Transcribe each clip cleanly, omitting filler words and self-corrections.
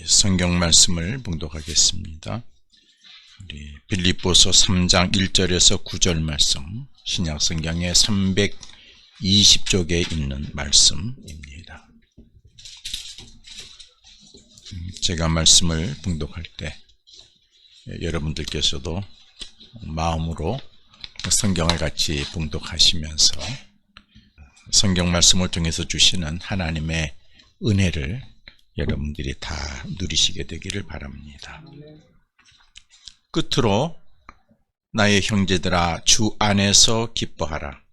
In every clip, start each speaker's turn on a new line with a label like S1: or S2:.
S1: 성경 말씀을 봉독하겠습니다. 우리 빌립보서 3장 1절에서 9절 말씀, 신약 성경의 320쪽에 있는 말씀입니다. 제가 말씀을 봉독할 때 여러분들께서도 마음으로 성경을 같이 봉독하시면서 성경 말씀을 통해서 주시는 하나님의 은혜를 여러분들이 다 누리시게 되기를 바랍니다. 끝으로 나의 형제들아, 주 안에서 기뻐하라.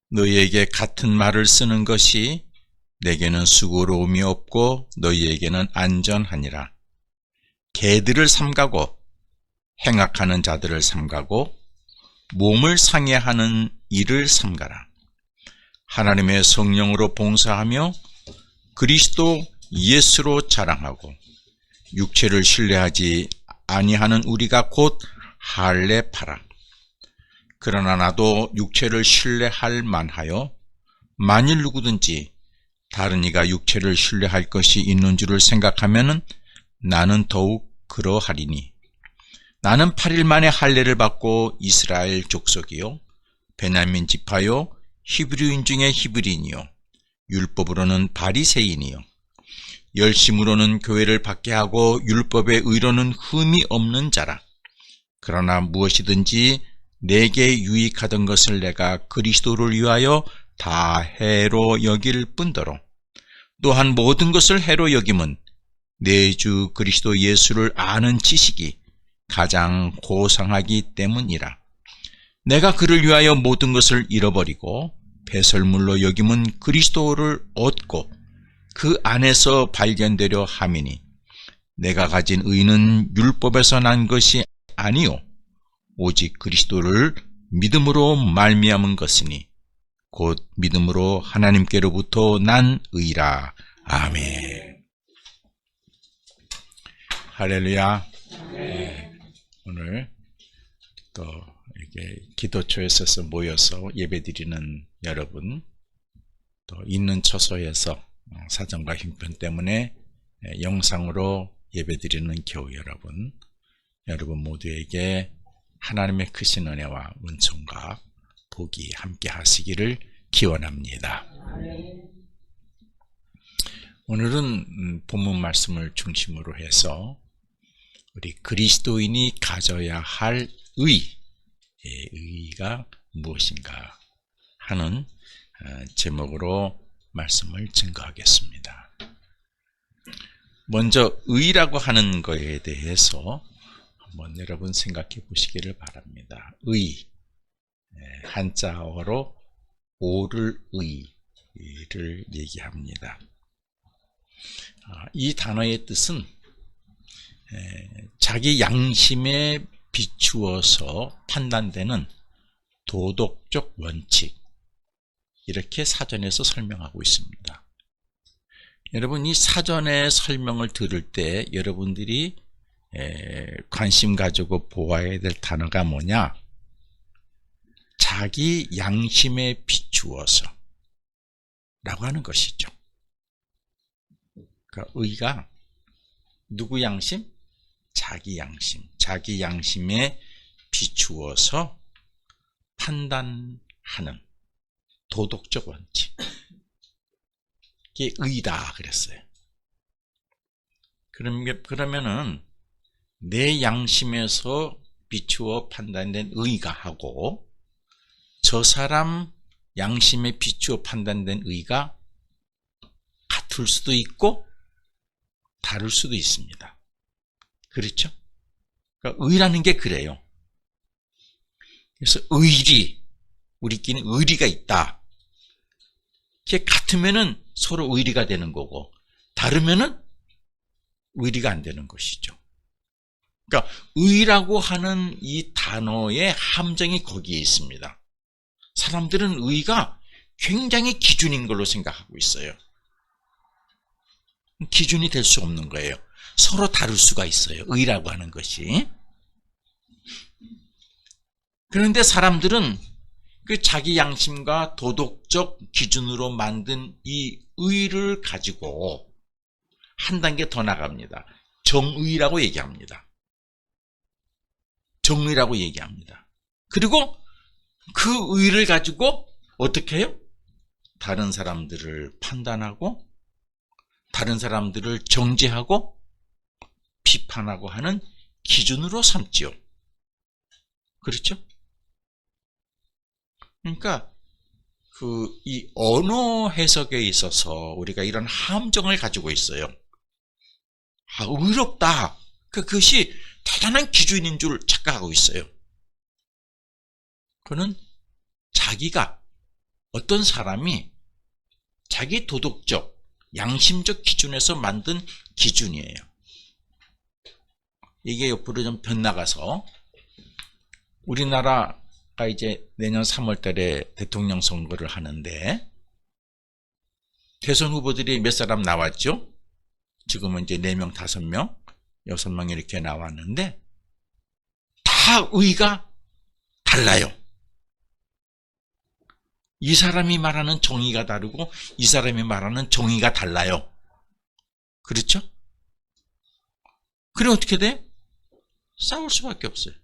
S1: 너희에게 같은 말을 쓰는 것이 내게는 수고로움이 없고 너희에게는 안전하니라. 개들을 삼가고 행악하는 자들을 삼가고 몸을 상해하는 일을 삼가라. 하나님의 성령으로 봉사하며 그리스도 예수로 자랑하고 육체를 신뢰하지 아니하는 우리가 곧 할례파라. 그러나 나도 육체를 신뢰할 만하여 만일 누구든지 다른 이가 육체를 신뢰할 것이 있는 줄을 생각하면 나는 더욱 그러하리니, 나는 8일 만에 할례를 받고 이스라엘 족속이요 베냐민 지파요 히브리인 중에 히브리인이요 율법으로는 바리새인이요 열심으로는 교회를 받게 하고 율법의 의로는 흠이 없는 자라. 그러나 무엇이든지 내게 유익하던 것을 내가 그리스도를 위하여 다 해로 여길 뿐더러 또한 모든 것을 해로 여김은 내 주 그리스도 예수를 아는 지식이 가장 고상하기 때문이라. 내가 그를 위하여 모든 것을 잃어버리고 배설물로 여김은 그리스도를 얻고 그 안에서 발견되려 함이니, 내가 가진 의는 율법에서 난 것이 아니요 오직 그리스도를 믿음으로 말미암은 것이니 곧 믿음으로 하나님께로부터 난 의라. 아멘. 할렐루야. 네, 오늘 또 이렇게 기도처에 서서 모여서 예배드리는 여러분, 또 있는 처소에서 사정과 형편 때문에 영상으로 예배드리는 교우 여러분, 여러분 모두에게 하나님의 크신 은혜와 은총과 복이 함께 하시기를 기원합니다. 오늘은 본문 말씀을 중심으로 해서 우리 그리스도인이 가져야 할 의가 무엇인가 하는 제목으로 말씀을 증거하겠습니다. 먼저 의라고 하는 것에 대해서 한번 여러분 생각해 보시기를 바랍니다. 의, 한자어로 옳을 의를 얘기합니다. 이 단어의 뜻은 자기 양심에 비추어서 판단되는 도덕적 원칙, 이렇게 사전에서 설명하고 있습니다. 여러분, 이 사전의 설명을 들을 때 여러분들이 관심 가지고 보아야 될 단어가 뭐냐? 자기 양심에 비추어서 라고 하는 것이죠. 그러니까 의가 누구 양심? 자기 양심. 자기 양심에 비추어서 판단하는 도덕적 원칙, 이게 의다 그랬어요. 그러면은 내 양심에서 비추어 판단된 의가 하고 저 사람 양심에 비추어 판단된 의가 같을 수도 있고 다를 수도 있습니다. 그렇죠? 그러니까 의라는 게 그래요. 그래서 의리, 우리끼리 의리가 있다. 이게 같으면은 서로 의리가 되는 거고, 다르면은 의리가 안 되는 것이죠. 그러니까 의라고 하는 이 단어의 함정이 거기에 있습니다. 사람들은 의가 굉장히 기준인 걸로 생각하고 있어요. 기준이 될 수 없는 거예요. 서로 다를 수가 있어요. 의라고 하는 것이. 그런데 사람들은 그 자기 양심과 도덕적 기준으로 만든 이 의를 가지고 한 단계 더 나갑니다. 정의라고 얘기합니다. 정의라고 얘기합니다. 그리고 그 의를 가지고 어떻게 해요? 다른 사람들을 판단하고 다른 사람들을 정죄하고 비판하고 하는 기준으로 삼지요. 그렇죠? 그러니까 이 언어 해석에 있어서 우리가 이런 함정을 가지고 있어요. 의롭다. 그것이 대단한 기준인 줄 착각하고 있어요. 그는 자기가 어떤 사람이 자기 도덕적, 양심적 기준에서 만든 기준이에요. 이게 옆으로 좀 빗나가서 우리나라가 이제 내년 3월 달에 대통령 선거를 하는데 대선 후보들이 몇 사람 나왔죠? 지금은 이제 4명, 5명, 6명 이렇게 나왔는데 다 의가 달라요. 이 사람이 말하는 정의가 다르고 이 사람이 말하는 정의가 달라요. 그렇죠? 그래 어떻게 돼? 싸울 수밖에 없어요.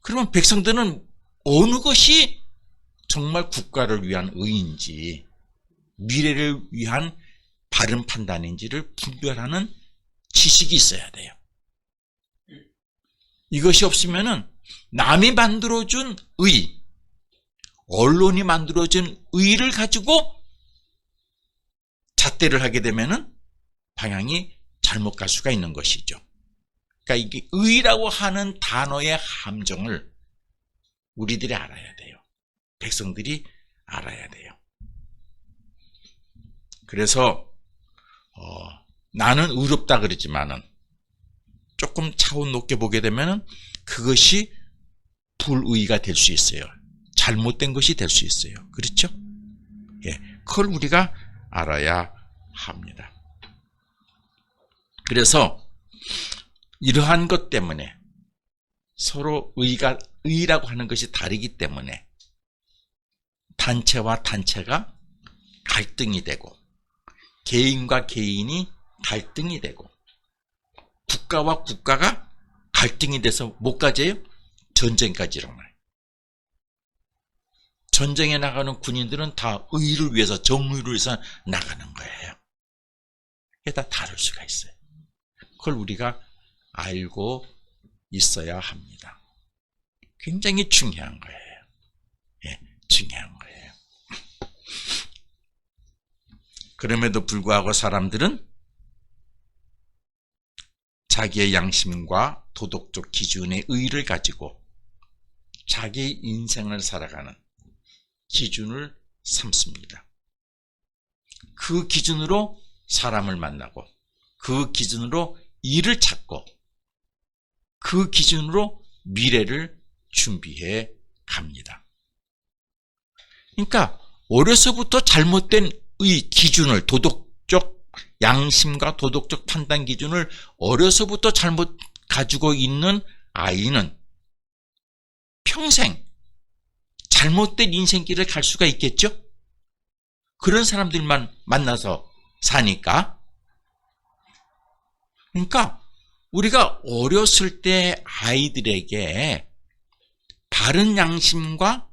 S1: 그러면 백성들은 어느 것이 정말 국가를 위한 의인지 미래를 위한 바른 판단인지를 분별하는 지식이 있어야 돼요. 이것이 없으면은 남이 만들어준 의, 언론이 만들어준 의를 가지고 잣대를 하게 되면은 방향이 잘못 갈 수가 있는 것이죠. 그러니까 이게 의라고 하는 단어의 함정을 우리들이 알아야 돼요. 백성들이 알아야 돼요. 그래서 나는 의롭다 그러지만은 조금 차원 높게 보게 되면은 그것이 불의가 될 수 있어요. 잘못된 것이 될 수 있어요. 그렇죠? 예, 그걸 우리가 알아야 합니다. 그래서 이러한 것 때문에 서로 의라고 하는 것이 다르기 때문에 단체와 단체가 갈등이 되고 개인과 개인이 갈등이 되고 국가와 국가가 갈등이 돼서 뭐까지예요? 전쟁까지 일어나요. 전쟁에 나가는 군인들은 다 의를 위해서 정의를 위해서 나가는 거예요. 이게 다 다를 수가 있어요. 그걸 우리가 알고 있어야 합니다. 굉장히 중요한 거예요. 예, 중요한 거예요. 그럼에도 불구하고 사람들은 자기의 양심과 도덕적 기준의 의의를 가지고 자기 인생을 살아가는 기준을 삼습니다. 그 기준으로 사람을 만나고 그 기준으로 일을 찾고 그 기준으로 미래를 준비해 갑니다. 그러니까 어려서부터 잘못된 의 기준을 도덕적 양심과 도덕적 판단 기준을 어려서부터 잘못 가지고 있는 아이는 평생 잘못된 인생길을 갈 수가 있겠죠? 그런 사람들만 만나서 사니까. 그러니까 우리가 어렸을 때 아이들에게 바른 양심과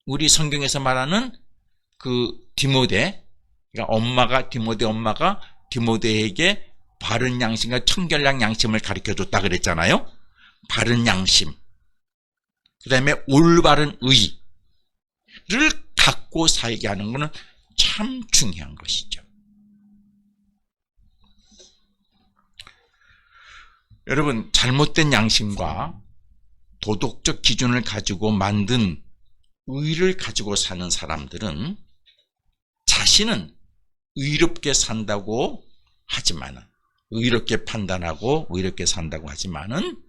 S1: 우리 성경에서 말하는 그 디모데, 그러니까 엄마가 디모데에게 바른 양심과 청결한 양심을 가르쳐줬다 그랬잖아요. 바른 양심, 그 다음에 올바른 의를 갖고 살게 하는 것은 참 중요한 것이죠. 여러분, 잘못된 양심과 도덕적 기준을 가지고 만든 의를 가지고 사는 사람들은 자신은 의롭게 산다고 하지만은, 의롭게 판단하고 의롭게 산다고 하지만은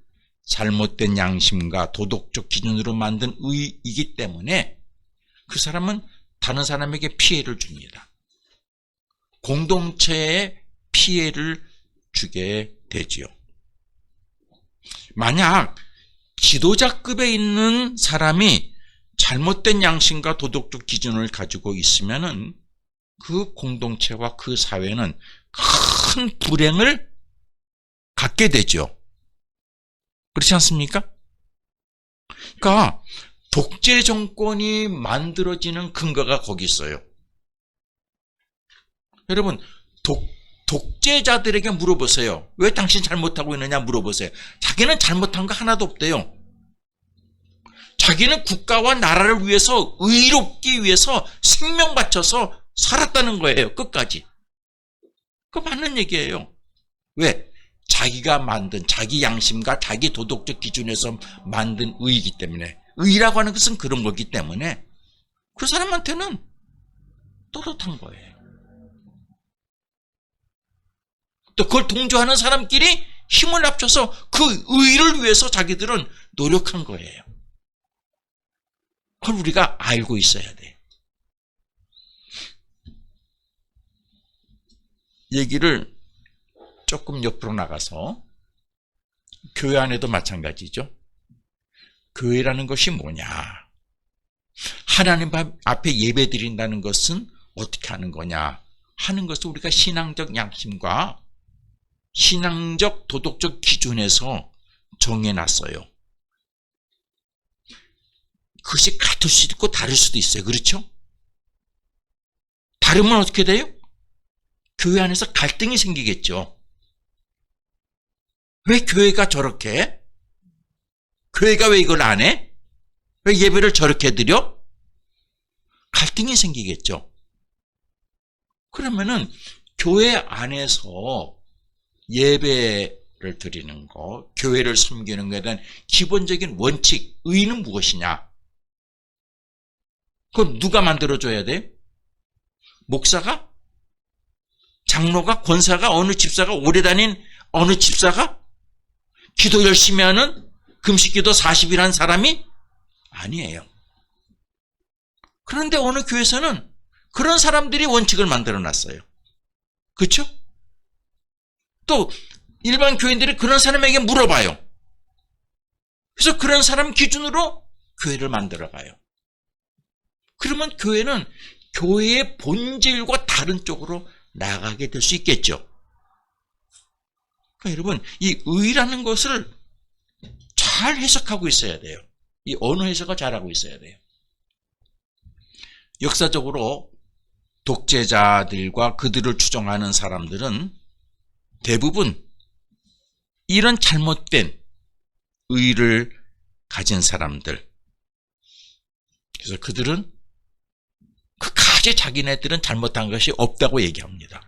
S1: 잘못된 양심과 도덕적 기준으로 만든 의이기 때문에 그 사람은 다른 사람에게 피해를 줍니다. 공동체에 피해를 주게 되지요. 만약 지도자급에 있는 사람이 잘못된 양심과 도덕적 기준을 가지고 있으면은 그 공동체와 그 사회는 큰 불행을 갖게 되죠. 그렇지 않습니까? 그러니까 독재 정권이 만들어지는 근거가 거기 있어요. 여러분, 독재자들에게 물어보세요. 왜 당신 잘못하고 있느냐 물어보세요. 자기는 잘못한 거 하나도 없대요. 자기는 국가와 나라를 위해서 의롭기 위해서 생명 바쳐서 살았다는 거예요. 끝까지. 그거 맞는 얘기예요. 왜? 자기가 만든 자기 양심과 자기 도덕적 기준에서 만든 의이기 때문에, 의라고 하는 것은 그런 거기 때문에 그 사람한테는 떳떳한 거예요. 또 그걸 동조하는 사람끼리 힘을 합쳐서 그 의를 위해서 자기들은 노력한 거예요. 그걸 우리가 알고 있어야 돼요. 얘기를 조금 옆으로 나가서 교회 안에도 마찬가지죠. 교회라는 것이 뭐냐? 하나님 앞에 예배 드린다는 것은 어떻게 하는 거냐 하는 것을 우리가 신앙적 양심과 신앙적 도덕적 기준에서 정해놨어요. 그것이 같을 수도 있고 다를 수도 있어요. 그렇죠? 다르면 어떻게 돼요? 교회 안에서 갈등이 생기겠죠. 왜 교회가 저렇게 해? 교회가 왜 이걸 안 해? 왜 예배를 저렇게 드려? 갈등이 생기겠죠. 그러면은 교회 안에서 예배를 드리는 거, 교회를 섬기는 것에 대한 기본적인 원칙, 의의는 무엇이냐? 그건 누가 만들어줘야 돼요? 목사가? 장로가? 권사가? 어느 집사가? 오래 다닌 어느 집사가? 기도 열심히 하는 금식기도 40일 한 사람이? 아니에요. 그런데 어느 교회에서는 그런 사람들이 원칙을 만들어놨어요. 그렇죠? 또 일반 교인들이 그런 사람에게 물어봐요. 그래서 그런 사람 기준으로 교회를 만들어가요. 그러면 교회는 교회의 본질과 다른 쪽으로 나가게 될 수 있겠죠. 그러니까 여러분, 이 의라는 것을 잘 해석하고 있어야 돼요. 이 언어 해석을 잘하고 있어야 돼요. 역사적으로 독재자들과 그들을 추종하는 사람들은 대부분 이런 잘못된 의를 가진 사람들. 그래서 그들은 끝까지 자기네들은 잘못한 것이 없다고 얘기합니다.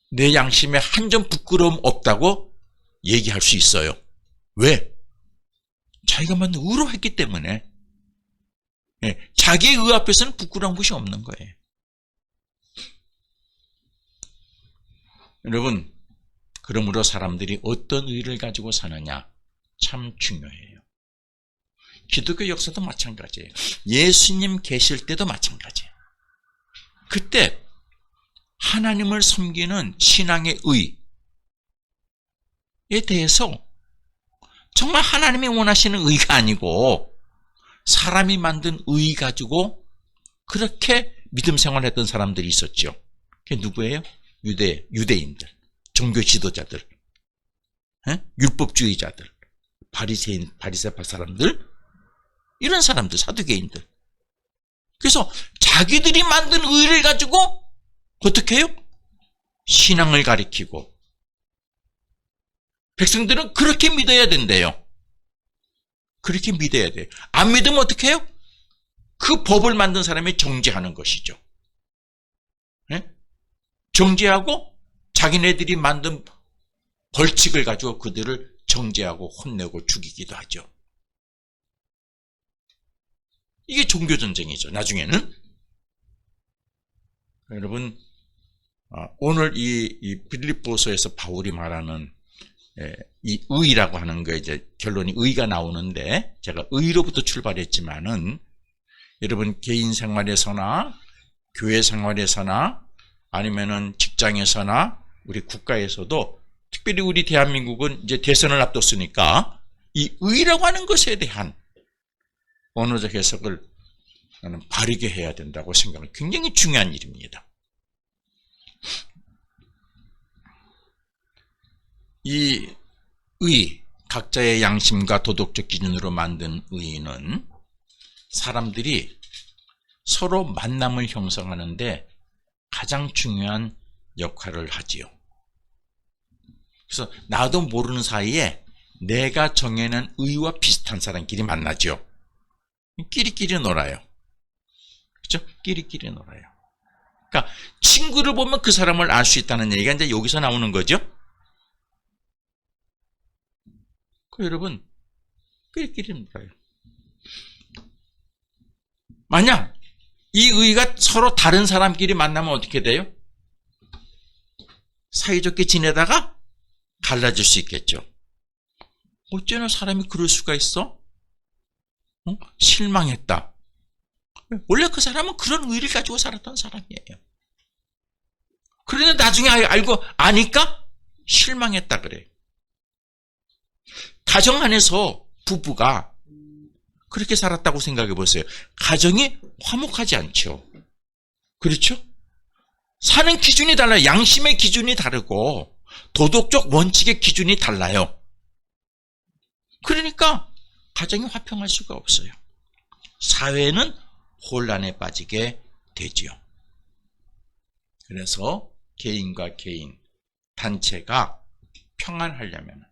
S1: 내 양심에 한 점 부끄러움 없다고 얘기할 수 있어요. 왜? 자기가 만든 의로 했기 때문에. 자기의 의 앞에서는 부끄러운 것이 없는 거예요. 여러분, 그러므로 사람들이 어떤 의를 가지고 사느냐 참 중요해요. 기독교 역사도 마찬가지예요. 예수님 계실 때도 마찬가지예요. 그때 하나님을 섬기는 신앙의 의에 대해서 정말 하나님이 원하시는 의가 아니고 사람이 만든 의 가지고 그렇게 믿음 생활했던 사람들이 있었죠. 그게 누구예요? 유대인들, 종교 지도자들, 율법주의자들, 바리새파 사람들, 이런 사람들, 사두개인들. 그래서 자기들이 만든 의를 가지고 어떻게 해요? 신앙을 가리키고 백성들은 그렇게 믿어야 된대요. 그렇게 믿어야 돼요. 안 믿으면 어떻게 해요? 그 법을 만든 사람이 정죄하는 것이죠. 정죄하고 자기네들이 만든 벌칙을 가지고 그들을 정죄하고 혼내고 죽이기도 하죠. 이게 종교전쟁이죠. 나중에는. 여러분, 오늘 이 빌립보서에서 바울이 말하는 이 의라고 하는 거에 이제 결론이 의가 나오는데, 제가 의로부터 출발했지만은 여러분 개인 생활에서나 교회 생활에서나 아니면은 직장에서나 우리 국가에서도 특별히 우리 대한민국은 이제 대선을 앞뒀으니까 이 의라고 하는 것에 대한 언어적 해석을 나는 바르게 해야 된다고 생각하는 굉장히 중요한 일입니다. 이 의, 각자의 양심과 도덕적 기준으로 만든 의는 사람들이 서로 만남을 형성하는데 가장 중요한 역할을 하지요. 그래서 나도 모르는 사이에 내가 정해낸 의와 비슷한 사람끼리 만나죠. 끼리끼리 놀아요. 그렇죠? 끼리끼리 놀아요. 그러니까 친구를 보면 그 사람을 알 수 있다는 얘기가 이제 여기서 나오는 거죠. 여러분, 끼리끼리 놀아요. 만약 이 의가 서로 다른 사람끼리 만나면 어떻게 돼요? 사이좋게 지내다가 갈라질 수 있겠죠. 어쩌나 사람이 그럴 수가 있어? 실망했다. 원래 그 사람은 그런 의를 가지고 살았던 사람이에요. 그런데 나중에 알고 아니까 실망했다 그래요. 가정 안에서 부부가 그렇게 살았다고 생각해 보세요. 가정이 화목하지 않죠. 그렇죠? 사는 기준이 달라요. 양심의 기준이 다르고 도덕적 원칙의 기준이 달라요. 그러니까 가정이 화평할 수가 없어요. 사회는 혼란에 빠지게 되지요. 그래서 개인과 개인, 단체가 평안하려면,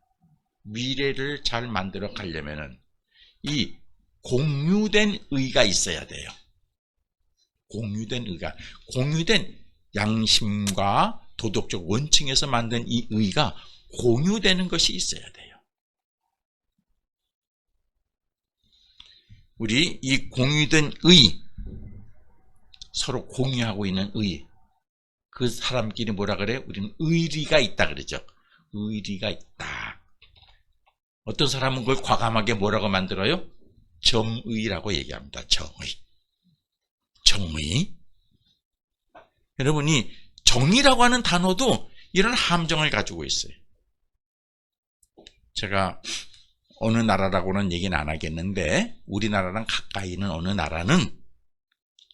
S1: 미래를 잘 만들어 가려면 이 공유된 의가 있어야 돼요. 공유된 의가, 공유된 양심과 도덕적 원칙에서 만든 이 의가 공유되는 것이 있어야 돼요. 우리 이 공유된 의, 서로 공유하고 있는 의, 그 사람끼리 뭐라 그래요? 우리는 의리가 있다 그러죠. 의리가 있다. 어떤 사람은 그걸 과감하게 뭐라고 만들어요? 정의라고 얘기합니다. 정의. 정의. 여러분이 정의라고 하는 단어도 이런 함정을 가지고 있어요. 제가 어느 나라라고는 얘기는 안 하겠는데 우리나라랑 가까이 있는 어느 나라는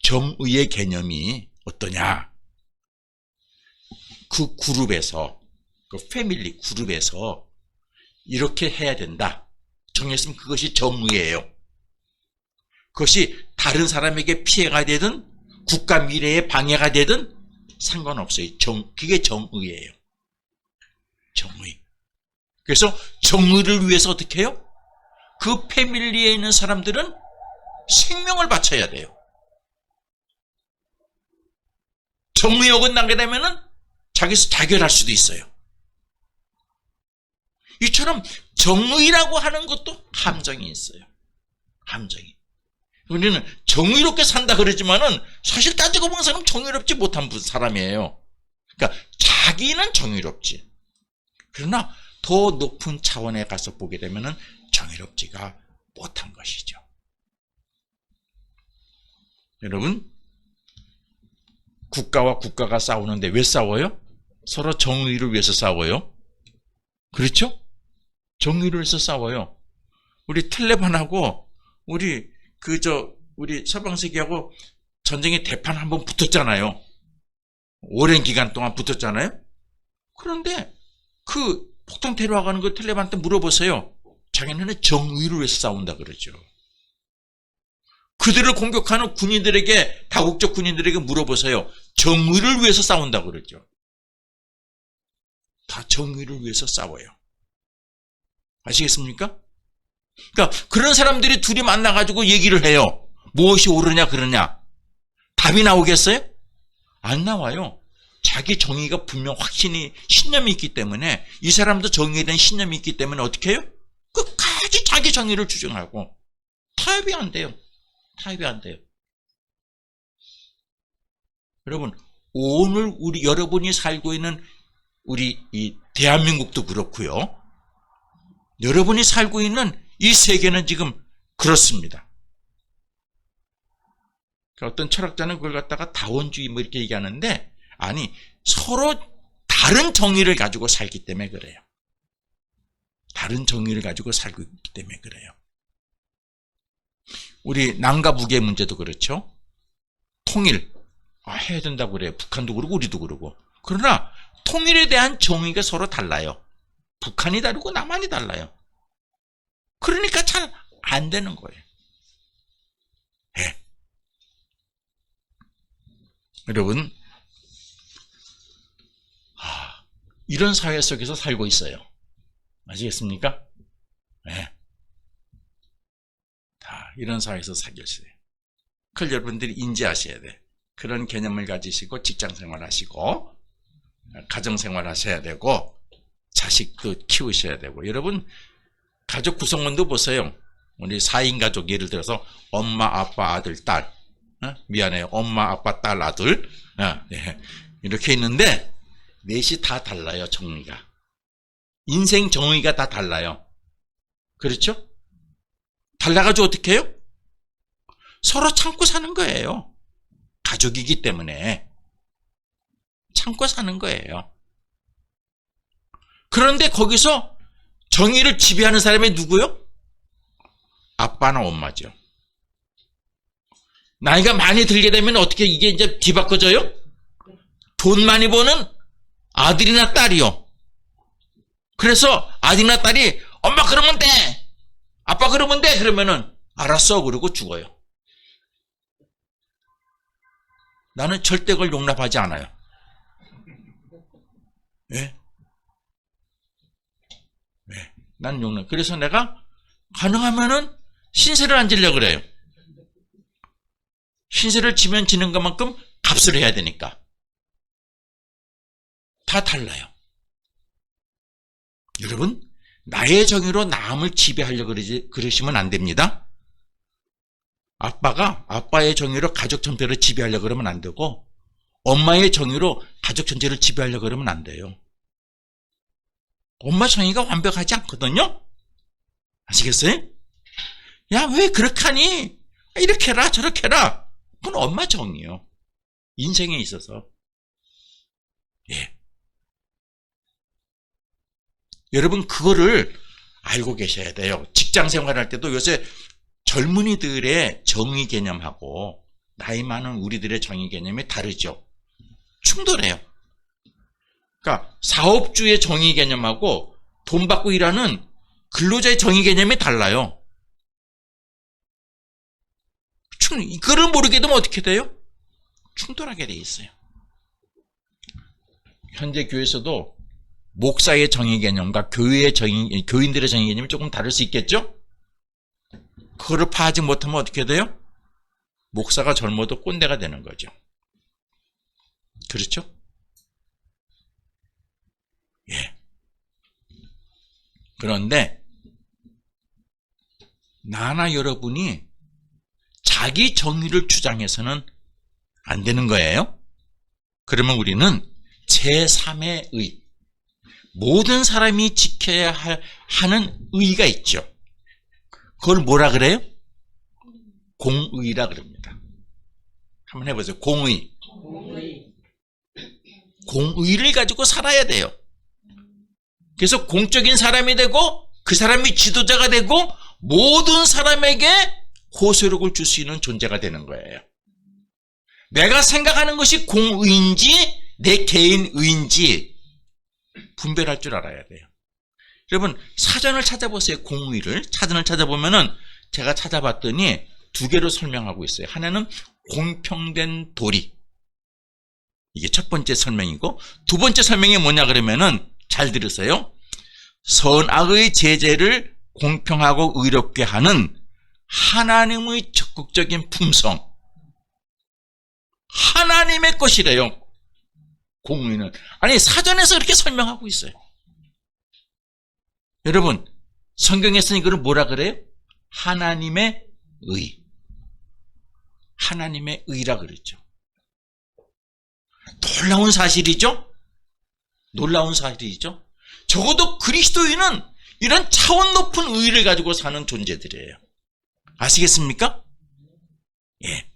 S1: 정의의 개념이 어떠냐? 그 그룹에서, 그 패밀리 그룹에서 이렇게 해야 된다. 정했으면 그것이 정의예요. 그것이 다른 사람에게 피해가 되든 국가 미래에 방해가 되든 상관없어요. 그게 정의예요. 정의. 그래서 정의를 위해서 어떻게 해요? 그 패밀리에 있는 사람들은 생명을 바쳐야 돼요. 정의 어긋나게 되면은 자기서 자결할 수도 있어요. 이처럼 정의라고 하는 것도 함정이 있어요. 함정이. 우리는 정의롭게 산다 그러지만은 사실 따지고 보는 사람은 정의롭지 못한 사람이에요. 그러니까 자기는 정의롭지. 그러나 더 높은 차원에 가서 보게 되면은 정의롭지가 못한 것이죠. 여러분, 국가와 국가가 싸우는데 왜 싸워요? 서로 정의를 위해서 싸워요. 그렇죠? 정의를 위해서 싸워요. 우리 탈레반하고 우리 서방세계하고 전쟁의 대판 한번 붙었잖아요. 오랜 기간 동안 붙었잖아요. 그런데 그 폭탄 테러하는 그 탈레반한테 물어보세요. 자기네는 정의를 위해서 싸운다 그러죠. 그들을 공격하는 군인들에게, 다국적 군인들에게 물어보세요. 정의를 위해서 싸운다 그러죠. 다 정의를 위해서 싸워요. 아시겠습니까? 그러니까 그런 사람들이 둘이 만나가지고 얘기를 해요. 무엇이 옳으냐 그러냐. 답이 나오겠어요? 안 나와요. 자기 정의가 분명 확신이, 신념이 있기 때문에, 이 사람도 정의에 대한 신념이 있기 때문에 어떻게 해요? 끝까지 자기 정의를 주장하고 타협이 안 돼요. 타협이 안 돼요. 여러분, 오늘 여러분이 살고 있는 우리 이 대한민국도 그렇고요. 여러분이 살고 있는 이 세계는 지금 그렇습니다. 어떤 철학자는 그걸 갖다가 다원주의 뭐 이렇게 얘기하는데, 아니, 서로 다 다른 정의를 가지고 살기 때문에 그래요. 다른 정의를 가지고 살고 있기 때문에 그래요. 우리 남과 북의 문제도 그렇죠. 통일 해야 된다고 그래요. 북한도 그러고 우리도 그러고. 그러나 통일에 대한 정의가 서로 달라요. 북한이 다르고 남한이 달라요. 그러니까 잘 안 되는 거예요. 네. 여러분, 이런 사회 속에서 살고 있어요. 아시겠습니까? 네. 다 이런 사회에서 살고 있어요. 그걸 여러분들이 인지하셔야 돼. 그런 개념을 가지시고 직장생활 하시고 가정생활 하셔야 되고 자식도 키우셔야 되고. 여러분, 가족 구성원도 보세요. 우리 4인 가족 예를 들어서 엄마, 아빠, 아들, 딸. 미안해요. 엄마, 아빠, 딸, 아들. 이렇게 있는데 넷이 다 달라요. 정의가. 인생 정의가 다 달라요. 그렇죠? 달라가지고 어떻게 해요? 서로 참고 사는 거예요. 가족이기 때문에 참고 사는 거예요. 그런데 거기서 정의를 지배하는 사람이 누구요? 아빠나 엄마죠. 나이가 많이 들게 되면 어떻게 이게 이제 뒤바꿔져요? 돈 많이 버는 아들이나 딸이요. 그래서 아들이나 딸이 엄마 그러면 돼, 아빠 그러면 돼, 그러면은 알았어 그러고 죽어요. 나는 절대 그걸 용납하지 않아요. 왜? 왜? 나는 용납. 그래서 내가 가능하면은 신세를 안 지려고 그래요. 신세를 지면 지는 것만큼 값을 해야 되니까. 다 달라요. 여러분, 나의 정의로 남을 지배하려고 그러시면 안 됩니다. 아빠가 아빠의 정의로 가족 전체를 지배하려고 그러면 안 되고, 엄마의 정의로 가족 전체를 지배하려고 그러면 안 돼요. 엄마 정의가 완벽하지 않거든요? 아시겠어요? 야, 왜 그렇게 하니? 이렇게 해라, 저렇게 해라. 그건 엄마 정의요. 인생에 있어서. 예. 여러분, 그거를 알고 계셔야 돼요. 직장 생활할 때도 요새 젊은이들의 정의 개념하고 나이 많은 우리들의 정의 개념이 다르죠. 충돌해요. 그러니까 사업주의 정의 개념하고 돈 받고 일하는 근로자의 정의 개념이 달라요. 이거를 모르게 되면 어떻게 돼요? 충돌하게 돼 있어요. 현재 교회에서도 목사의 정의 개념과 교회의 정의, 교인들의 정의 개념이 조금 다를 수 있겠죠? 그거를 파악하지 못하면 어떻게 돼요? 목사가 젊어도 꼰대가 되는 거죠. 그렇죠? 예. 그런데 나나 여러분이 자기 정의를 주장해서는 안 되는 거예요. 그러면 우리는 제3의 의, 모든 사람이 지켜야 하는 의가 있죠. 그걸 뭐라 그래요? 공의라 그럽니다. 한번 해보세요. 공의. 공의를 가지고 살아야 돼요. 그래서 공적인 사람이 되고 그 사람이 지도자가 되고 모든 사람에게 호소력을 줄 수 있는 존재가 되는 거예요. 내가 생각하는 것이 공의인지 내 개인 의인지 분별할 줄 알아야 돼요. 여러분, 사전을 찾아보세요. 공의를. 사전을 찾아보면은 제가 찾아봤더니 두 개로 설명하고 있어요. 하나는 공평된 도리. 이게 첫 번째 설명이고, 두 번째 설명이 뭐냐 그러면은 잘 들으세요. 선악의 제재를 공평하고 의롭게 하는 하나님의 적극적인 품성. 하나님의 것이래요. 공의는. 아니, 사전에서 이렇게 설명하고 있어요. 여러분, 성경에서는 이거를 뭐라 그래요? 하나님의 의. 하나님의 의라 그랬죠. 놀라운 사실이죠? 놀라운 사실이죠? 적어도 그리스도인은 이런 차원 높은 의를 가지고 사는 존재들이에요. 아시겠습니까? 예.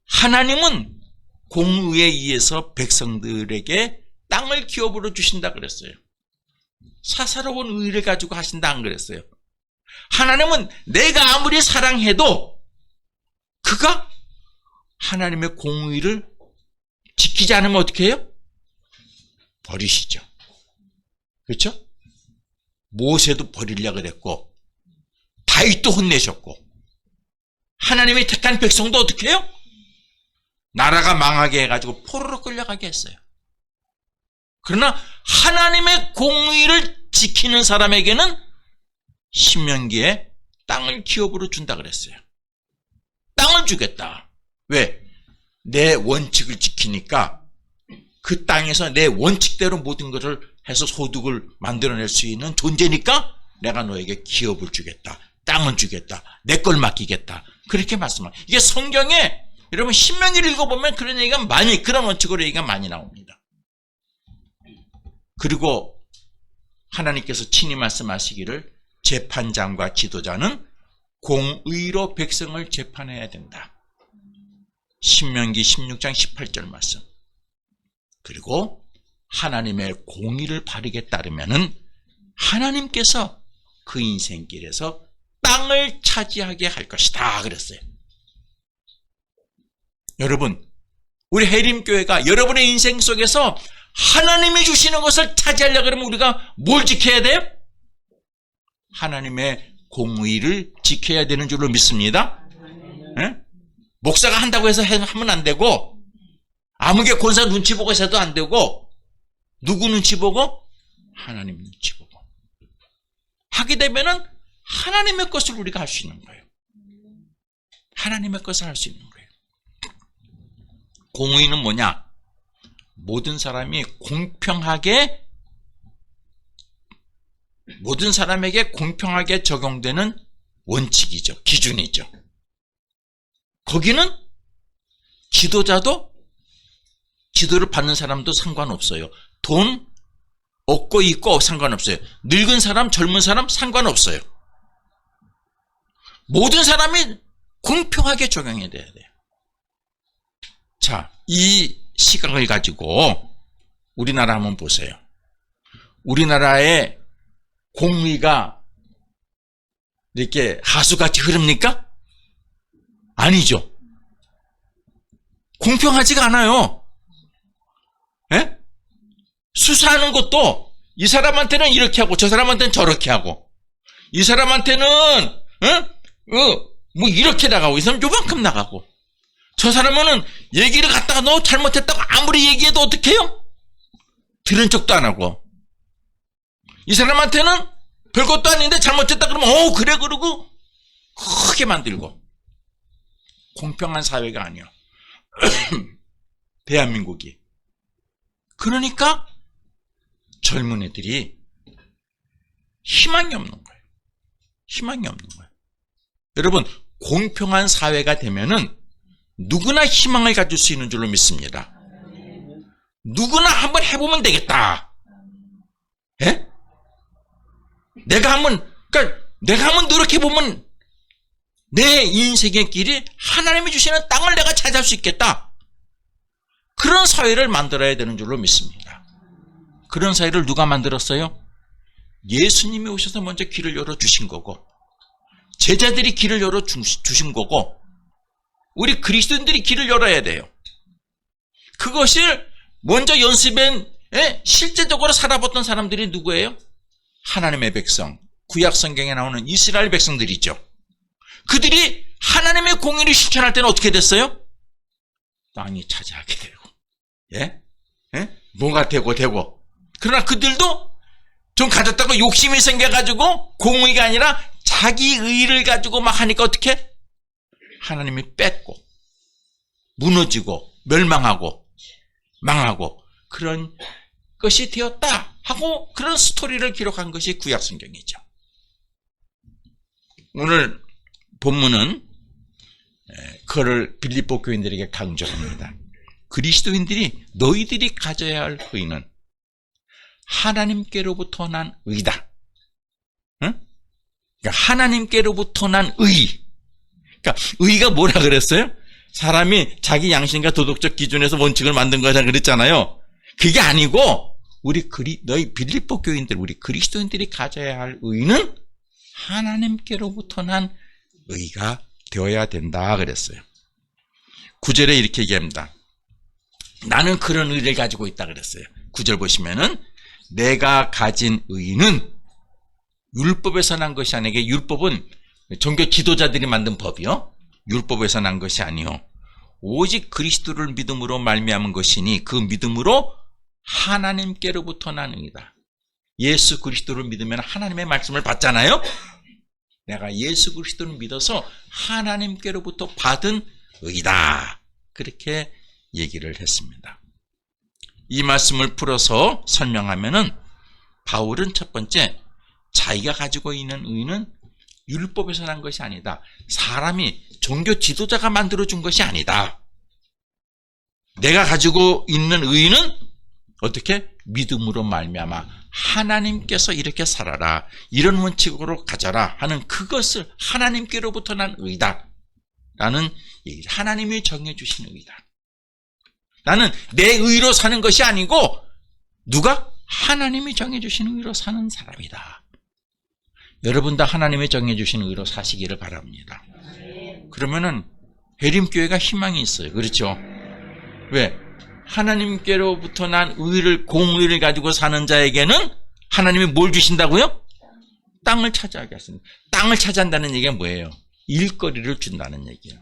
S1: 하나님은 공의에 의해서 백성들에게 땅을 기업으로 주신다 그랬어요. 사사로운 의를 가지고 하신다 안 그랬어요. 하나님은 내가 아무리 사랑해도 그가 하나님의 공의를 지키지 않으면 어떻게 해요? 버리시죠. 그렇죠? 모세도 버리려고 그랬고 다윗도 혼내셨고 하나님이 택한 백성도 어떻게 해요? 나라가 망하게 해가지고 포로로 끌려가게 했어요. 그러나 하나님의 공의를 지키는 사람에게는 신명기에 땅을 기업으로 준다 그랬어요. 땅을 주겠다. 왜? 내 원칙을 지키니까 그 땅에서 내 원칙대로 모든 것을 해서 소득을 만들어낼 수 있는 존재니까 내가 너에게 기업을 주겠다. 땅을 주겠다. 내 걸 맡기겠다. 그렇게 말씀합니다. 이게 성경에 여러분 신명기를 읽어보면 그런 얘기가 많이, 그런 원칙으로 얘기가 많이 나옵니다. 그리고 하나님께서 친히 말씀하시기를 재판장과 지도자는 공의로 백성을 재판해야 된다. 신명기 16장 18절 말씀. 그리고 하나님의 공의를 바르게 따르면은 하나님께서 그 인생길에서 땅을 차지하게 할 것이다 그랬어요. 여러분, 우리 해림교회가 여러분의 인생 속에서 하나님이 주시는 것을 차지하려고 그러면 우리가 뭘 지켜야 돼요? 하나님의 공의를 지켜야 되는 줄로 믿습니다. 네? 목사가 한다고 해서 하면 안 되고, 아무개 권사 눈치 보고 해서도 안 되고, 누구 눈치 보고? 하나님 눈치 보고. 하게 되면은 하나님의 것을 우리가 할 수 있는 거예요. 하나님의 것을 할 수 있는 거예요. 공의는 뭐냐? 모든 사람이 공평하게, 모든 사람에게 공평하게 적용되는 원칙이죠. 기준이죠. 거기는 지도자도, 지도를 받는 사람도 상관없어요. 돈 없고 있고 상관없어요. 늙은 사람, 젊은 사람 상관없어요. 모든 사람이 공평하게 적용해야 돼요. 자, 이 시각을 가지고 우리나라 한번 보세요. 우리나라의 공의가 이렇게 하수같이 흐릅니까? 아니죠. 공평하지가 않아요. 예? 수사하는 것도 이 사람한테는 이렇게 하고 저 사람한테는 저렇게 하고 이 사람한테는 뭐 이렇게 나가고 이 사람 요만큼 나가고 저 사람은 얘기를 갖다가 너 잘못했다고 아무리 얘기해도 어떻게 해요? 들은 척도 안 하고 이 사람한테는 별것도 아닌데 잘못했다 그러면 그래 그러고 크게 만들고 공평한 사회가 아니야. 대한민국이. 그러니까 젊은 애들이 희망이 없는 거예요. 희망이 없는 거예요. 여러분, 공평한 사회가 되면은 누구나 희망을 가질 수 있는 줄로 믿습니다. 누구나 한번 해보면 되겠다. 예? 내가 한번 노력해보면 내 인생의 길이 하나님이 주시는 땅을 내가 차지할 수 있겠다. 그런 사회를 만들어야 되는 줄로 믿습니다. 그런 사회를 누가 만들었어요? 예수님이 오셔서 먼저 길을 열어주신 거고 제자들이 길을 열어주신 거고 우리 그리스도인들이 길을 열어야 돼요. 그것을 먼저 연습한 실제적으로 살아봤던 사람들이 누구예요? 하나님의 백성, 구약 성경에 나오는 이스라엘 백성들이죠. 그들이 하나님의 공의를 실천할 때는 어떻게 됐어요? 땅이 차지하게 되고, 뭐가 되고. 그러나 그들도 좀 가졌다고 욕심이 생겨가지고 공의가 아니라 자기 의를 가지고 막 하니까 어떻게? 하나님이 뺏고, 무너지고, 멸망하고, 망하고, 그런 것이 되었다 하고 그런 스토리를 기록한 것이 구약 성경이죠. 오늘 본문은 그를 빌립보 교인들에게 강조합니다. 그리스도인들이 너희들이 가져야 할 의는 하나님께로부터 난 의다. 응? 그러니까 하나님께로부터 난 의. 그러니까 의가 뭐라 그랬어요? 사람이 자기 양심과 도덕적 기준에서 원칙을 만든 거다 그랬잖아요. 그게 아니고 너희 빌립보 교인들, 우리 그리스도인들이 가져야 할 의는 하나님께로부터 난 의가 되어야 된다 그랬어요. 9절에 이렇게 얘기합니다. 나는 그런 의를 가지고 있다 그랬어요. 9절 보시면은 내가 가진 의는 율법에서 난 것이 아니고, 율법은 종교 지도자들이 만든 법이요. 율법에서 난 것이 아니요. 오직 그리스도를 믿음으로 말미암은 것이니 그 믿음으로 하나님께로부터 난 의다. 예수 그리스도를 믿으면 하나님의 말씀을 받잖아요. 내가 예수 그리스도를 믿어서 하나님께로부터 받은 의다. 그렇게 얘기를 했습니다. 이 말씀을 풀어서 설명하면은 바울은 첫 번째, 자기가 가지고 있는 의는 율법에서 난 것이 아니다. 사람이, 종교 지도자가 만들어준 것이 아니다. 내가 가지고 있는 의는 어떻게? 믿음으로 말미암아 하나님께서 이렇게 살아라, 이런 원칙으로 가져라 하는 그것을 하나님께로부터 난 의다 라는 얘기. 하나님이 정해주신 의다. 나는 내 의로 사는 것이 아니고 누가? 하나님이 정해주신 의로 사는 사람이다. 여러분 다 하나님이 정해주신 의로 사시기를 바랍니다. 그러면은 해림교회가 희망이 있어요. 그렇죠? 왜? 하나님께로부터 난 의를, 공의를 가지고 사는 자에게는 하나님이 뭘 주신다고요? 땅을 차지하게 하십니다. 땅을 차지한다는 얘기가 뭐예요? 일거리를 준다는 얘기예요.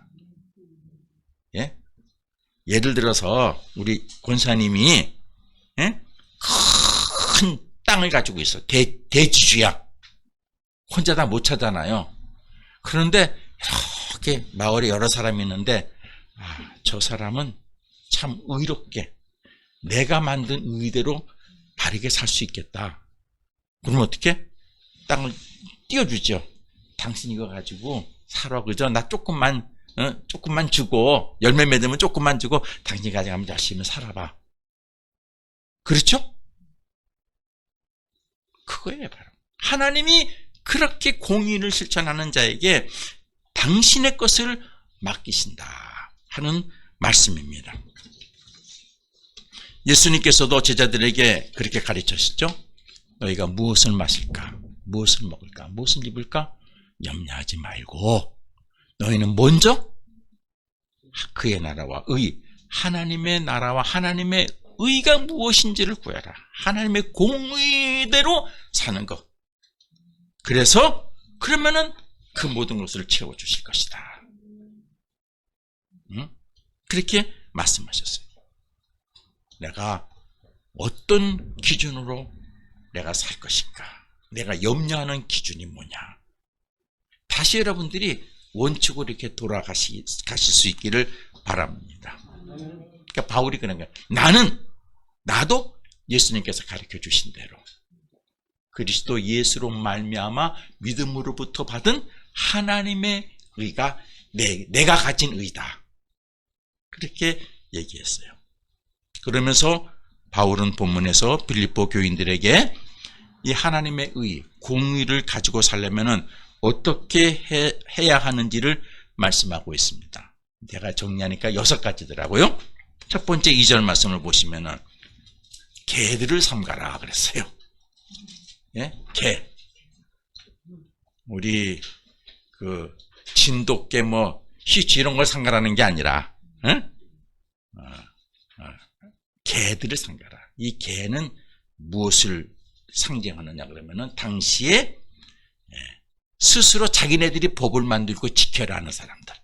S1: 예? 예를 들어서 우리 권사님이 큰 땅을 가지고 있어. 대지주야. 혼자 다 못 차잖아요. 그런데 이렇게 마을에 여러 사람이 있는데, 저 사람은 참 의롭게 내가 만든 의대로 바르게 살 수 있겠다. 그러면 어떻게? 땅을 띄워주죠. 당신 이거 가지고 살아, 그죠? 나 조금만 주고, 열매 맺으면 조금만 주고, 당신이 가져가면 열심히 살아봐. 그렇죠? 그거예요, 바로. 하나님이 그렇게 공의를 실천하는 자에게 당신의 것을 맡기신다 하는 말씀입니다. 예수님께서도 제자들에게 그렇게 가르치셨죠. 너희가 무엇을 마실까? 무엇을 먹을까? 무엇을 입을까? 염려하지 말고 너희는 먼저 그의 나라와 하나님의 나라와 하나님의 의가 무엇인지를 구해라. 하나님의 공의대로 사는 것. 그러면은 그 모든 것을 채워주실 것이다. 그렇게 말씀하셨어요. 내가 어떤 기준으로 내가 살 것인가? 내가 염려하는 기준이 뭐냐? 다시 여러분들이 원칙으로 이렇게 돌아가실 수 있기를 바랍니다. 그러니까 바울이 그런 거예요. 나도 예수님께서 가르쳐 주신 대로 그리스도 예수로 말미암아 믿음으로부터 받은 하나님의 의가 내가 가진 의다. 그렇게 얘기했어요. 그러면서 바울은 본문에서 빌립보 교인들에게 이 하나님의 의, 공의를 가지고 살려면은 어떻게 해야 하는지를 말씀하고 있습니다. 제가 정리하니까 6가지더라고요. 첫 번째 2절 말씀을 보시면은 개들을 삼가라 그랬어요. 예? 개. 우리 진돗개 히치 이런 걸 삼가라는 게 아니라 개들을 삼가라. 이 개는 무엇을 상징하느냐 그러면은 당시에 스스로 자기네들이 법을 만들고 지켜라 하는 사람들,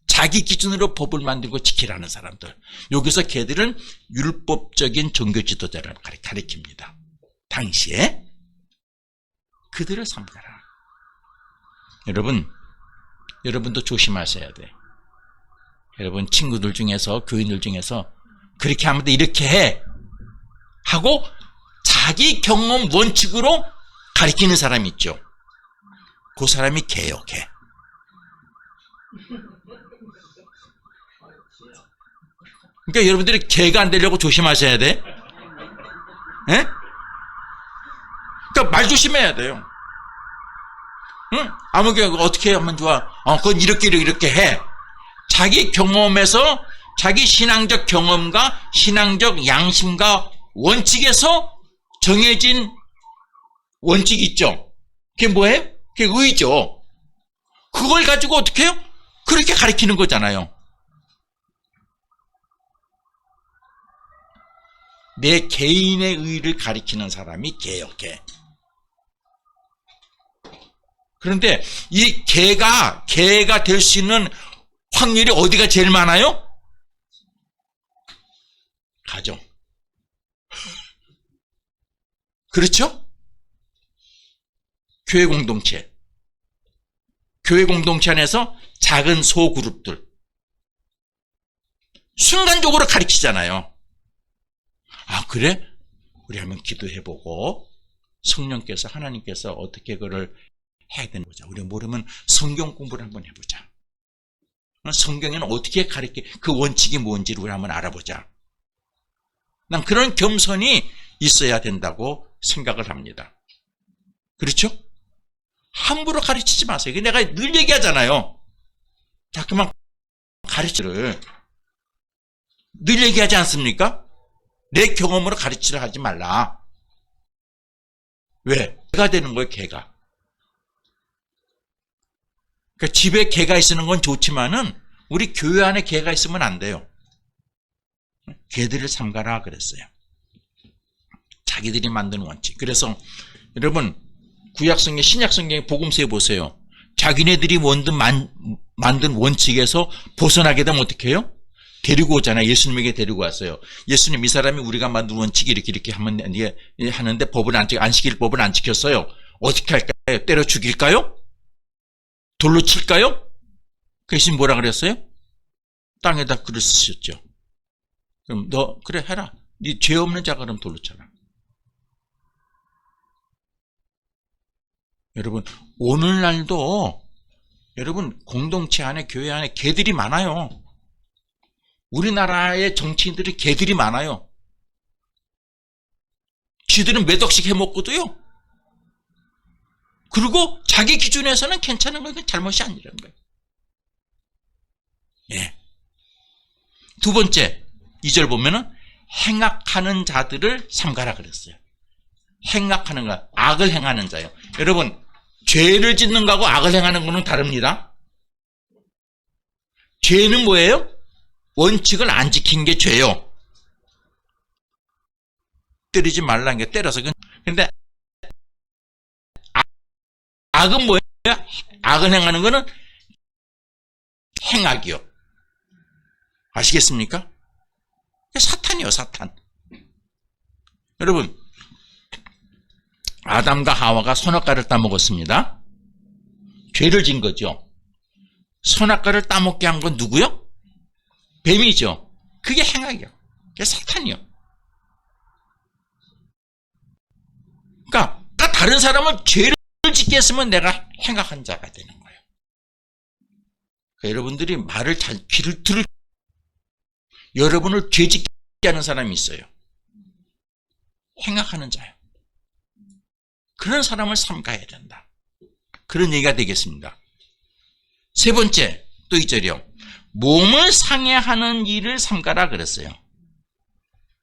S1: 자기 기준으로 법을 만들고 지키라 하는 사람들. 여기서 개들은 율법적인 종교 지도자를 가리킵니다. 당시에 그들을 삼가라. 여러분도 조심하셔야 돼. 여러분 친구들 중에서, 교인들 중에서 그렇게 하면 돼, 이렇게 해 하고 자기 경험 원칙으로 가리키는 사람이 있죠. 그 사람이 개요, 개. 그러니까 여러분들이 개가 안 되려고 조심하셔야 돼. 예? 그러니까 말 조심해야 돼요. 응? 아무 경우 어떻게 하면 좋아? 그건 이렇게 해. 자기 경험에서 자기 신앙적 경험과 신앙적 양심과 원칙에서 정해진 원칙이 있죠. 그게 뭐예요? 그게 의죠. 그걸 가지고 어떻게 해요? 그렇게 가르치는 거잖아요. 내 개인의 의를 가리키는 사람이 개예요, 개. 그런데 이 개가 될 수 있는 확률이 어디가 제일 많아요? 가정. 그렇죠? 교회 공동체. 교회 공동체 안에서 작은 소그룹들. 순간적으로 가르치잖아요. 아, 그래? 우리 한번 기도해보고 성령께서 하나님께서 어떻게 그걸 해야 되는 거죠. 우리 모르면 성경 공부를 한번 해보자. 성경에는 어떻게 가르쳐 그 원칙이 뭔지를 우리 한번 알아보자. 난 그런 겸손이 있어야 된다고 생각을 합니다. 그렇죠? 함부로 가르치지 마세요. 내가 늘 얘기하잖아요. 자꾸만 가르치를 늘 얘기하지 않습니까? 내 경험으로 가르치려 하지 말라. 왜? 개가 되는 거예요, 개가. 그러니까 집에 개가 있는 건 좋지만은 우리 교회 안에 개가 있으면 안 돼요. 개들을 삼가라 그랬어요. 자기들이 만든 원칙. 그래서 여러분 구약성경, 신약성경 복음서에 보세요. 자기네들이 만든 원칙에서 벗어나게 되면 어떻게 해요? 데리고 오잖아요. 예수님에게 데리고 왔어요. 예수님, 이 사람이 우리가 만든 원칙이 이렇게 하면 하는데 법을 안 지킬 법을 안 지켰어요. 어떻게 할까요? 때려 죽일까요? 돌로 칠까요? 그 예수님 뭐라 그랬어요? 땅에다 글을 쓰셨죠. 그럼 너 그래 해라. 네 죄 없는 자가 그럼 돌로 쳐라. 여러분 오늘날도 여러분 공동체 안에 교회 안에 개들이 많아요. 우리나라의 정치인들이 개들이 많아요. 쥐들은 몇 억씩 해먹고도요. 그리고 자기 기준에서는 괜찮은 거예요. 그건 잘못이 아니라는 거예요. 예. 두 번째 2절 보면은 행악하는 자들을 삼가라 그랬어요. 행악하는 자, 악을 행하는 자요. 여러분 죄를 짓는 거하고 악을 행하는 거는 다릅니다. 죄는 뭐예요? 원칙을 안 지킨 게 죄요. 때리지 말라는 게 때려서. 근데 악은 뭐예요? 악을 행하는 거는 행악이요. 아시겠습니까? 사탄이요, 사탄. 여러분 아담과 하와가 선악과를 따먹었습니다. 죄를 진 거죠. 선악과를 따먹게 한 건 누구요? 뱀이죠. 그게 행악이요. 그게 사탄이요. 그러니까 다른 사람은 죄를 짓게 했으면 내가 행악한 자가 되는 거예요. 그러니까 여러분들이 말을 귀를 들을 여러분을 죄짓게 하는 사람이 있어요. 행악하는 자요. 그런 사람을 삼가야 된다. 그런 얘기가 되겠습니다. 세 번째, 또 2절이요. 몸을 상해하는 일을 삼가라 그랬어요.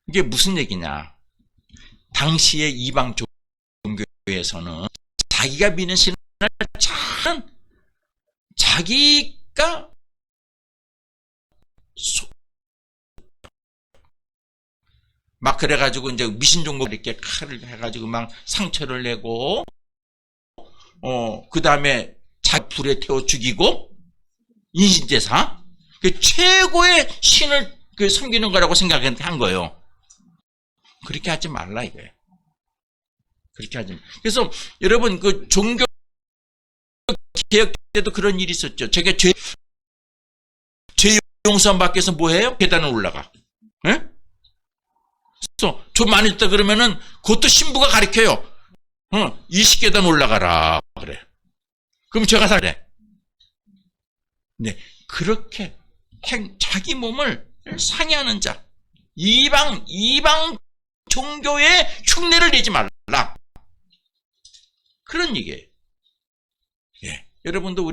S1: 이게 무슨 얘기냐. 당시의 이방 종교에서는 자기가 믿는 신을 자기가 막 그래가지고 이제 미신종교 이렇게 칼을 해가지고 막 상처를 내고, 그 다음에 불에 태워 죽이고, 인신제사. 그 최고의 신을 섬기는 거라고 생각한 거예요. 그렇게 하지 말라 이거예요. 그렇게 하지 말라. 그래서 여러분 그 종교 개혁 때도 그런 일이 있었죠. 제가 죄 용서함 받기 위해서 뭐 해요? 계단을 올라가. 예? 그래서 좀 많이 있다 그러면은 그것도 신부가 가르쳐요. 20계단 올라가라 그래. 그럼 제가 그래. 네, 그렇게 자기 몸을 상해하는 자, 이방 종교의 흉내를 내지 말라. 그런 얘기예요. 예. 여러분도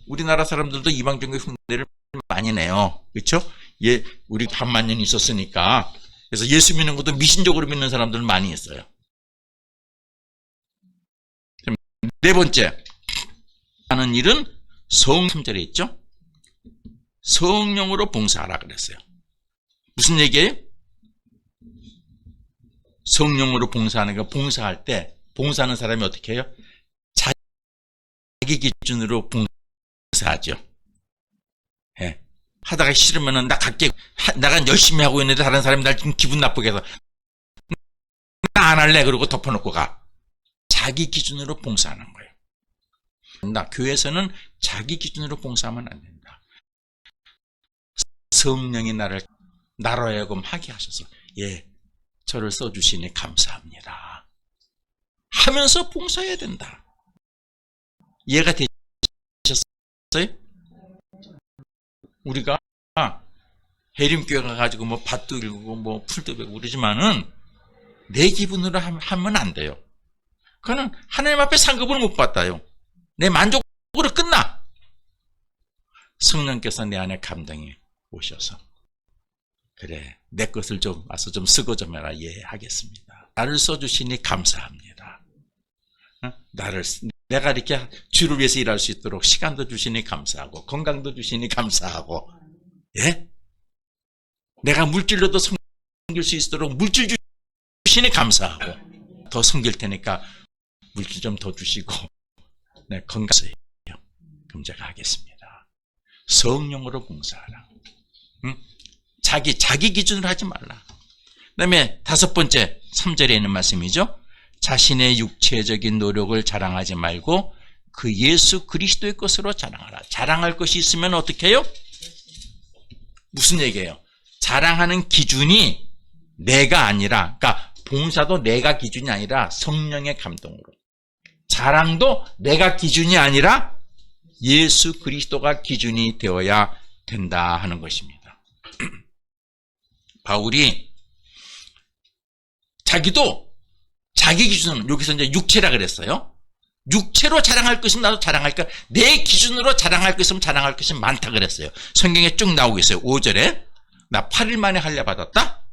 S1: 우리나라 사람들도 이방 종교 흉내를 많이 내요. 그렇죠? 예, 우리 반만년 있었으니까. 그래서 예수 믿는 것도 미신적으로 믿는 사람들 많이 있어요. 네 번째, 하는 일은 3절에 있죠? 성령으로 봉사하라 그랬어요. 무슨 얘기예요? 성령으로 봉사하는 거, 봉사할 때 봉사하는 사람이 어떻게 해요? 자기 기준으로 봉사하죠. 예. 하다가 싫으면은 나 갈게. 내가 열심히 하고 있는데 다른 사람이 날 지금 기분 나쁘게 해서 나 안 할래 그러고 덮어놓고 가. 자기 기준으로 봉사하는 거예요. 교회에서는 자기 기준으로 봉사하면 안 된다. 성령이 나로 하여금 하게 하셔서 예, 저를 써주시니 감사합니다 하면서 봉사해야 된다. 이해가 되셨어요? 우리가 해림교회 가가지고 뭐 밭도 일구고 뭐 풀도 베고 그러지만은 내 기분으로 하면 안 돼요. 그거는 하나님 앞에 상급을 못 받아요. 내 만족으로 끝나. 성령께서 내 안에 감동이 오셔서 그래, 내 것을 좀 와서 좀 쓰고 좀 해라. 예, 하겠습니다. 나를 써주시니 감사합니다. 내가 이렇게 주를 위해서 일할 수 있도록 시간도 주시니 감사하고 건강도 주시니 감사하고, 예? 내가 물질로도 섬길 수 있도록 물질 주시니 감사하고, 더 섬길 테니까 물질 좀 더 주시고, 네, 건강하세요. 그럼 제가 하겠습니다. 성령으로 봉사하라. 응? 자기 기준으로 하지 말라. 그 다음에 5번째 3절에 있는 말씀이죠. 자신의 육체적인 노력을 자랑하지 말고 그 예수 그리스도의 것으로 자랑하라. 자랑할 것이 있으면 어떻게 해요? 무슨 얘기예요? 자랑하는 기준이 내가 아니라, 그러니까 봉사도 내가 기준이 아니라 성령의 감동으로, 자랑도 내가 기준이 아니라 예수 그리스도가 기준이 되어야 된다 하는 것입니다. 바울이 자기도 자기 기준은 여기서 이제 육체라 그랬어요. 육체로 자랑할 것이면 나도 자랑할까? 내 기준으로 자랑할 것이면 자랑할 것이 많다 그랬어요. 성경에 쭉 나오고 있어요. 5절에 나 8일 만에 할례 받았다.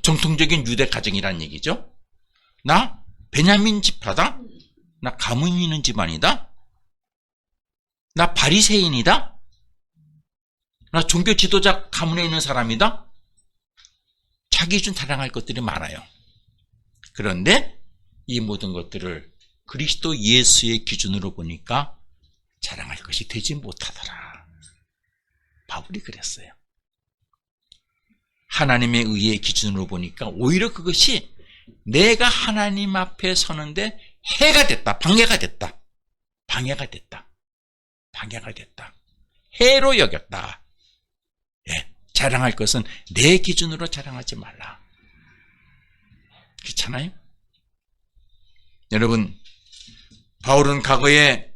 S1: 정통적인 유대 가정이란 얘기죠. 나 베냐민 지파다. 나 가문 있는 집안이다. 나 바리새인이다. 나 종교 지도자 가문에 있는 사람이다. 자기 기준 자랑할 것들이 많아요. 그런데 이 모든 것들을 그리스도 예수의 기준으로 보니까 자랑할 것이 되지 못하더라. 바울이 그랬어요. 하나님의 의의 기준으로 보니까 오히려 그것이 내가 하나님 앞에 서는데 해가 됐다. 방해가 됐다. 해로 여겼다. 예, 자랑할 것은 내 기준으로 자랑하지 말라. 그렇잖아요? 여러분, 바울은 과거에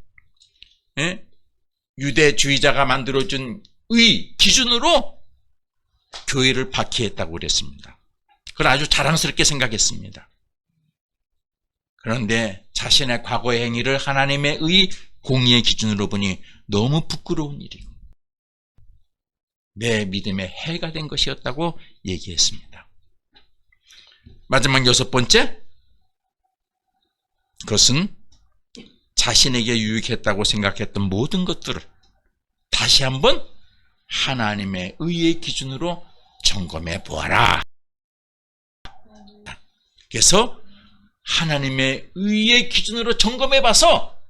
S1: 유대주의자가 만들어준 의 기준으로 교회를 박해했다고 그랬습니다. 그걸 아주 자랑스럽게 생각했습니다. 그런데 자신의 과거의 행위를 하나님의 의 공의의 기준으로 보니 너무 부끄러운 일이고 내 믿음에 해가 된 것이었다고 얘기했습니다. 마지막 6번째, 그것은 자신에게 유익했다고 생각했던 모든 것들을 다시 한번 하나님의 의의 기준으로 점검해 보아라. 그래서 하나님의 의의 기준으로 점검해 봐서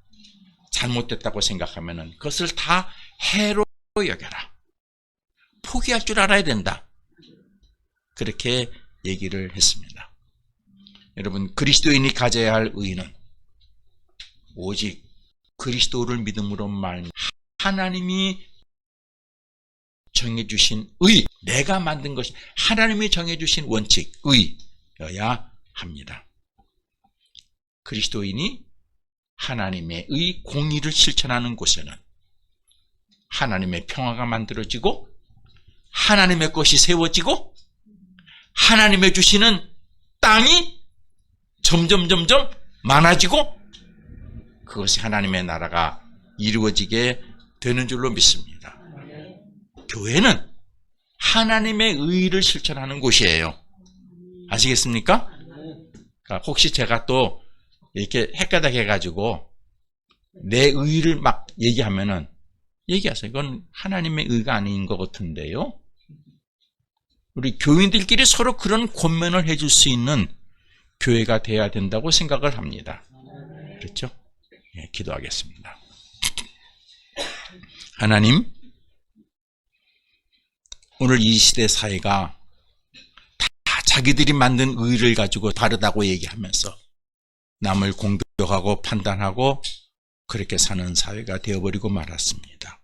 S1: 잘못됐다고 생각하면 그것을 다 해로 여겨라. 포기할 줄 알아야 된다. 그렇게 얘기를 했습니다. 여러분, 그리스도인이 가져야 할 의는 오직 그리스도를 믿음으로 말미암아 하나님이 정해주신 의, 내가 만든 것이 하나님이 정해주신 원칙, 의여야 합니다. 그리스도인이 하나님의 의 공의를 실천하는 곳에는 하나님의 평화가 만들어지고 하나님의 것이 세워지고 하나님의 주시는 땅이 점점 많아지고 그것이 하나님의 나라가 이루어지게 되는 줄로 믿습니다. 교회는 하나님의 의를 실천하는 곳이에요. 아시겠습니까? 그러니까 혹시 제가 또 이렇게 헷가닥 해가지고 내 의를 막 얘기하면은 얘기하세요. 이건 하나님의 의가 아닌 것 같은데요. 우리 교인들끼리 서로 그런 권면을 해줄 수 있는 교회가 돼야 된다고 생각을 합니다. 그렇죠? 예, 기도하겠습니다. 하나님, 오늘 이 시대 사회가 다 자기들이 만든 의를 가지고 다르다고 얘기하면서 남을 공격하고 판단하고 그렇게 사는 사회가 되어버리고 말았습니다.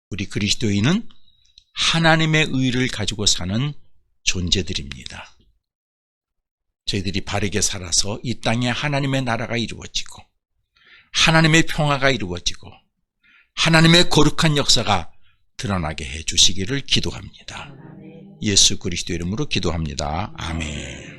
S1: 우리 그리스도인은 하나님의 의를 가지고 사는 존재들입니다. 저희들이 바르게 살아서 이 땅에 하나님의 나라가 이루어지고 하나님의 평화가 이루어지고 하나님의 거룩한 역사가 드러나게 해 주시기를 기도합니다. 예수 그리스도 이름으로 기도합니다. 아멘.